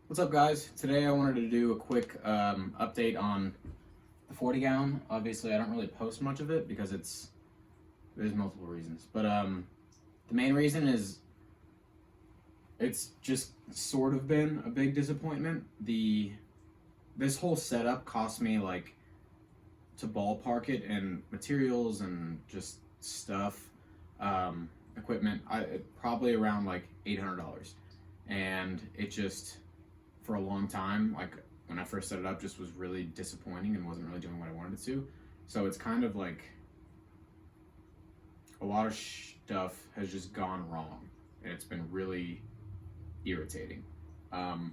What's up, guys? Today I wanted to do a quick update on the 40 gallon. Obviously, I don't really post much of it because there's multiple reasons, but the main reason is it's just sort of been a big disappointment. This whole setup cost me, like, to ballpark it, and materials and just stuff, equipment, probably around like $800, and it just, for a long time, like when I first set it up, just was really disappointing and wasn't really doing what I wanted it to. So it's kind of like a lot of stuff has just gone wrong, and it's been really irritating. Um,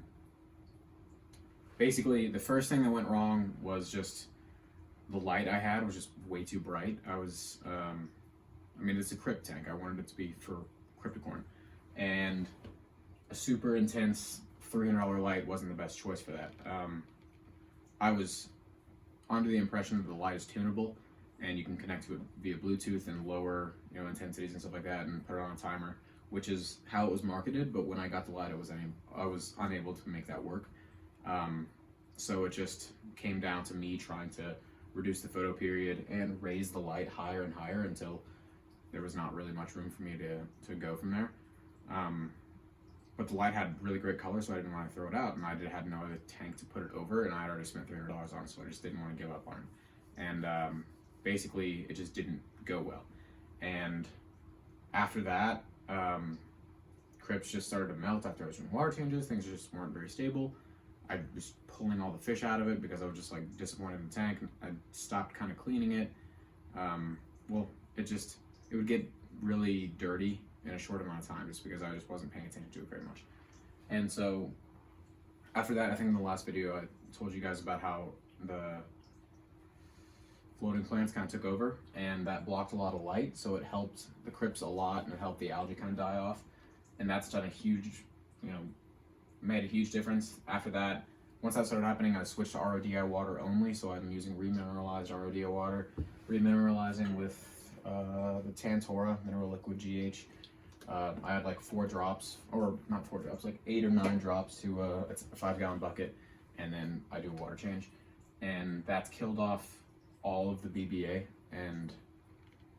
Basically, the first thing that went wrong was just the light I had was just way too bright. I mean, it's a Crypt tank. I wanted it to be for Crypticorn, and a super intense $300 light wasn't the best choice for that. I was under the impression that the light is tunable, and you can connect to it via Bluetooth and lower, intensities and stuff like that, and put it on a timer, which is how it was marketed. But when I got the light, I was unable to make that work. So it just came down to me trying to reduce the photo period and raise the light higher and higher until there was not really much room for me to go from there. But the light had really great color, so I didn't want to throw it out, and had no other tank to put it over, and I had already spent $300 on it, so I just didn't want to give up on it. And basically, it just didn't go well. And after that, Crypts just started to melt after I was doing water changes. Things just weren't very stable. I was pulling all the fish out of it because I was just like disappointed in the tank. I stopped kind of cleaning it. It would get really dirty in a short amount of time just because I just wasn't paying attention to it very much. And so after that, I think in the last video I told you guys about how the floating plants kind of took over, and that blocked a lot of light, so it helped the crypts a lot, and it helped the algae kind of die off. And that's done a huge, made a huge difference. After that, once that started happening, I switched to RODI water only, so I'm using remineralized RODI water, remineralizing with the Tantora Mineral Liquid GH. I had like 4 drops, or not 4 drops, like 8 or 9 drops to it's a 5-gallon bucket, and then I do a water change, and that's killed off all of the BBA, and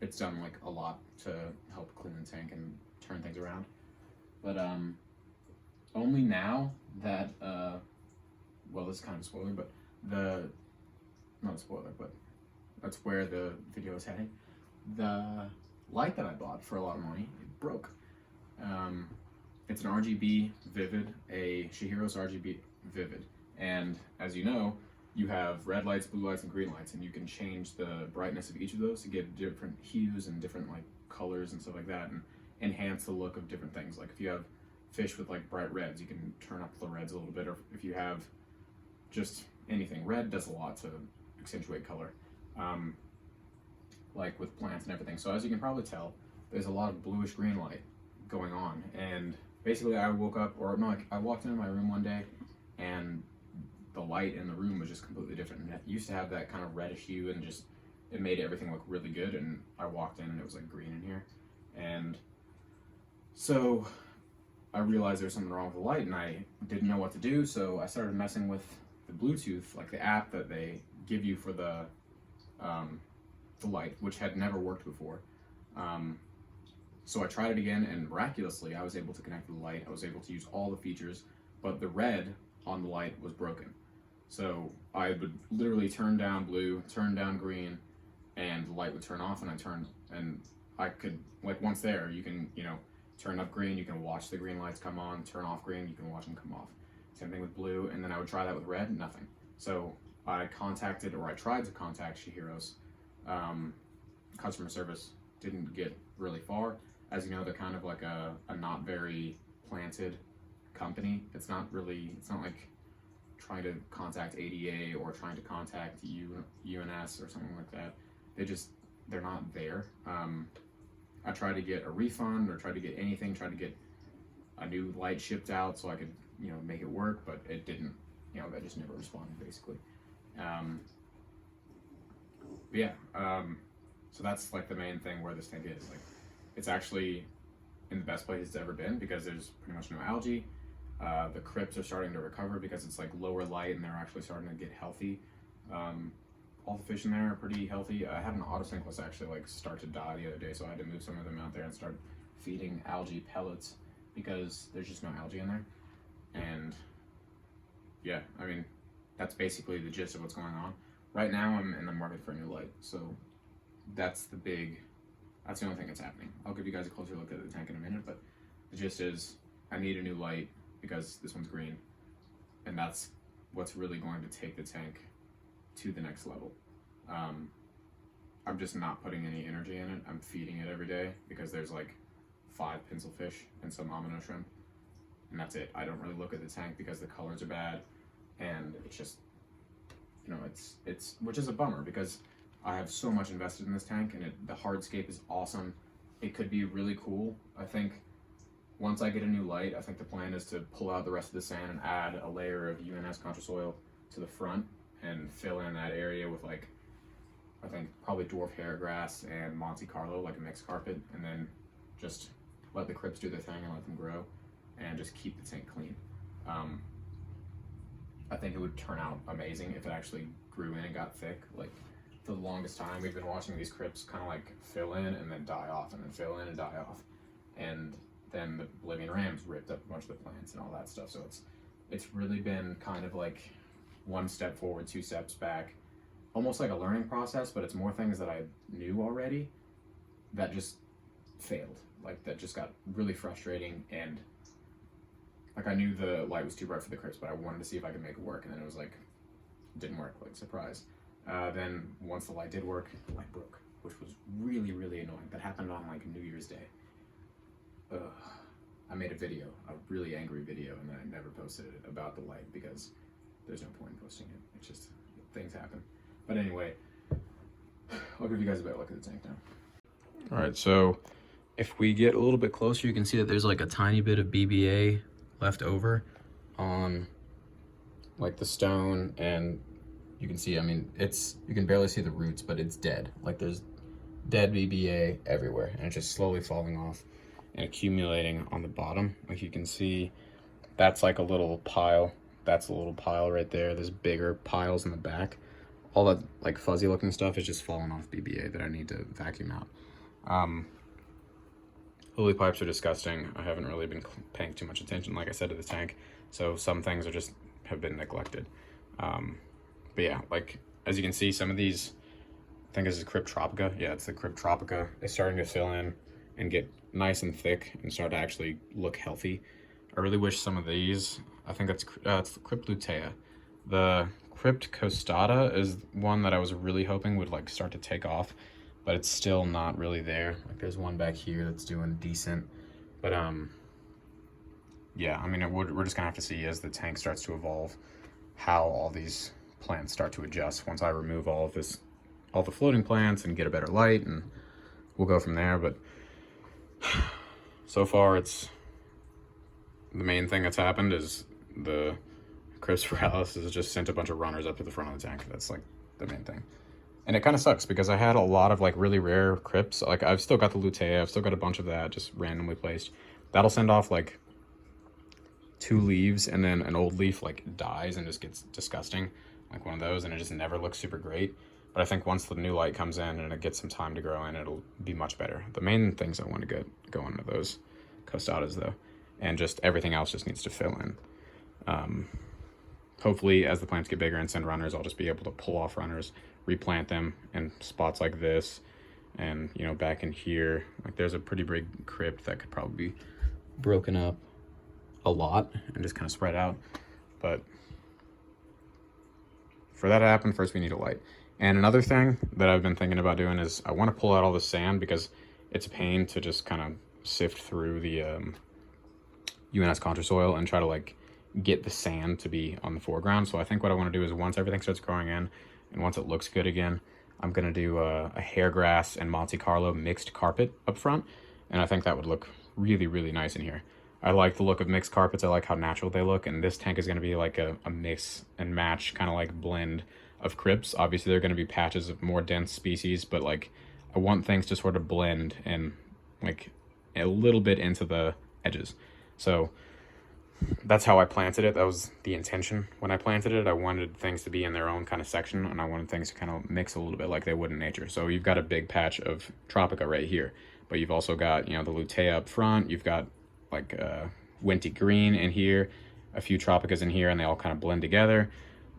it's done like a lot to help clean the tank and turn things around. But only now that well, this is kind of a spoiler, but not a spoiler, but that's where the video is heading. The light that I bought for a lot of money, it broke. It's an RGB Vivid, a Shihiro's RGB Vivid, and as you know, you have red lights, blue lights, and green lights, and you can change the brightness of each of those to get different hues and different like colors and stuff like that, and enhance the look of different things. Like if you have fish with like bright reds, you can turn up the reds a little bit, or if you have just anything, red does a lot to accentuate color, like with plants and everything. So as you can probably tell, there's a lot of bluish green light going on, and basically I woke up, or no, I walked into my room one day, and the light in the room was just completely different. And it used to have that kind of reddish hue, and just it made everything look really good. And I walked in and it was like green in here, and so I realized there was something wrong with the light, and I didn't know what to do. So I started messing with the Bluetooth, like the app that they give you for the light, which had never worked before. So I tried it again, and miraculously I was able to connect to the light. I was able to use all the features, but the red on the light was broken. So I would literally turn down blue, turn down green, and the light would turn off, and I could, like, once there, you can, turn up green, you can watch the green lights come on, turn off green, you can watch them come off. Same thing with blue, and then I would try that with red, nothing. So I tried to contact Shihiro's customer service, didn't get really far. As you know, they're kind of like a not very planted company. It's not like trying to contact ADA or trying to contact UNS or something like that. They're not there. I tried to get a refund, or tried to get anything, tried to get a new light shipped out so I could, make it work, but it didn't, they just never responded, basically. So that's like the main thing where this tank is. Like, it's actually in the best place it's ever been because there's pretty much no algae. The crypts are starting to recover because it's like lower light and they're actually starting to get healthy. All the fish in there are pretty healthy. I had an autocinquus actually like start to die the other day, so I had to move some of them out there and start feeding algae pellets because there's just no algae in there. And yeah, I mean, that's basically the gist of what's going on. Right now I'm in the market for a new light, so that's the only thing that's happening. I'll give you guys a closer look at the tank in a minute, but the gist is I need a new light because this one's green, and that's what's really going to take the tank to the next level. I'm just not putting any energy in it. I'm feeding it every day because there's like 5 pencil fish and some amino shrimp, and that's it. I don't really look at the tank because the colors are bad, and it's just, you know, it's which is a bummer because I have so much invested in this tank, and the hardscape is awesome. It could be really cool. I think once I get a new light, I think the plan is to pull out the rest of the sand and add a layer of UNS contra soil to the front and fill in that area with like, I think probably dwarf hairgrass and Monte Carlo, like a mixed carpet, and then just let the crypts do their thing and let them grow and just keep the tank clean. I think it would turn out amazing if it actually grew in and got thick. Like for the longest time, we've been watching these crypts kind of like fill in and then die off and then fill in and die off. And then the Bolivian rams ripped up a bunch of the plants and all that stuff. So it's really been kind of like 1 step forward, 2 steps back, almost like a learning process, but it's more things that I knew already that just failed. Like that just got really frustrating, and like I knew the light was too bright for the crypts, but I wanted to see if I could make it work, and then it was like, didn't work, like surprise. Then once the light did work, the light broke, which was really, really annoying. That happened on like New Year's Day. I made a video, a really angry video, and then I never posted it about the light because there's no point in posting it. It's just, things happen. But anyway, I'll give you guys a better look at the tank now. All right, so if we get a little bit closer, you can see that there's like a tiny bit of BBA left over on like the stone, and you can see, I mean, you can barely see the roots, but it's dead. Like there's dead BBA everywhere, and it's just slowly falling off and accumulating on the bottom. Like you can see, that's like a little pile. That's a little pile right there. There's bigger piles in the back. All that like fuzzy looking stuff is just falling off BBA that I need to vacuum out. Lily pipes are disgusting. I haven't really been paying too much attention, like I said, to the tank. So some things have been neglected. But yeah, like as you can see, some of these, I think this is Crypt Tropica. Yeah, it's the Crypt Tropica. It's starting to fill in and get nice and thick and start to actually look healthy. I really wish some of these, I think it's Crypt Lutea. The Crypt Costata is one that I was really hoping would like start to take off, but it's still not really there. Like there's one back here that's doing decent, but yeah, I mean, we're just gonna have to see as the tank starts to evolve how all these plants start to adjust once I remove all the floating plants and get a better light, and we'll go from there. But so far, the main thing that's happened is the Crypt Spiralis has just sent a bunch of runners up to the front of the tank. That's like the main thing. And it kind of sucks because I had a lot of like really rare crypts. Like I've still got the Lutea, I've still got a bunch of that just randomly placed. That'll send off like 2 leaves, and then an old leaf like dies and just gets disgusting, like one of those, and it just never looks super great. But I think once the new light comes in and it gets some time to grow in, it'll be much better. The main things I want to get going are those Costatas though, and just everything else just needs to fill in. Hopefully as the plants get bigger and send runners, I'll just be able to pull off runners, replant them in spots like this, and you know, back in here, like there's a pretty big crypt that could probably be broken up a lot and just kind of spread out. But for that to happen, first we need a light. And another thing that I've been thinking about doing is I want to pull out all the sand because it's a pain to just kind of sift through the UNS contra soil and try to like get the sand to be on the foreground. So I think what I want to do is once everything starts growing in and once it looks good again, I'm going to do a hairgrass and Monte Carlo mixed carpet up front. And I think that would look really, really nice in here. I like the look of mixed carpets. I like how natural they look. And this tank is going to be like a mix and match kind of like blend of crypts. Obviously, there are going to be patches of more dense species, but like I want things to sort of blend and like a little bit into the edges. So that's how I planted it. That was the intention when I planted it. I wanted things to be in their own kind of section, and I wanted things to kind of mix a little bit like they would in nature. So you've got a big patch of Tropica right here, but you've also got, you know, the Lutea up front. You've got like Winty Green in here, a few Tropicas in here, and they all kind of blend together.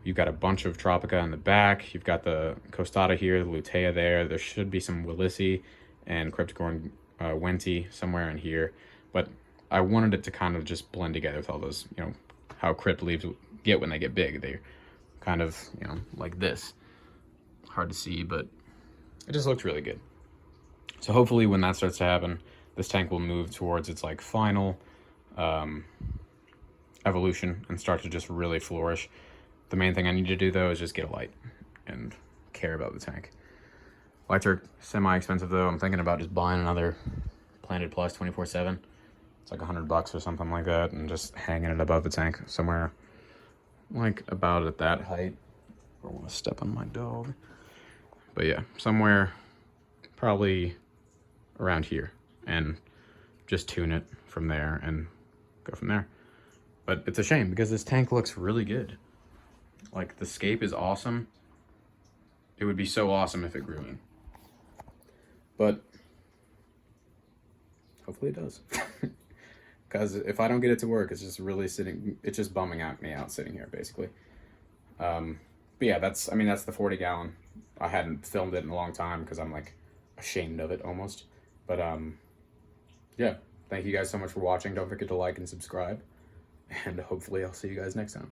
You've got a bunch of Tropica in the back. You've got the Costata here, the Lutea there. There should be some Willisii and Crypticorn Winty somewhere in here. But I wanted it to kind of just blend together with all those, you know, how Crypt leaves get when they get big. They're kind of, you know, like this. Hard to see, but it just looks really good. So hopefully when that starts to happen, this tank will move towards its like final evolution and start to just really flourish. The main thing I need to do though is just get a light and care about the tank. Lights are semi-expensive though. I'm thinking about just buying another Planet Plus 24/7. It's like $100 or something like that, and just hanging it above the tank somewhere like about at that height. I don't want to step on my dog. But yeah, somewhere probably around here, and just tune it from there and go from there. But it's a shame because this tank looks really good. Like, the scape is awesome. It would be so awesome if it grew in. But hopefully it does. Because if I don't get it to work, it's just really it's just bumming me out sitting here, basically. But yeah, that's the 40 gallon. I hadn't filmed it in a long time because I'm like ashamed of it almost. But yeah, thank you guys so much for watching. Don't forget to like and subscribe. And hopefully I'll see you guys next time.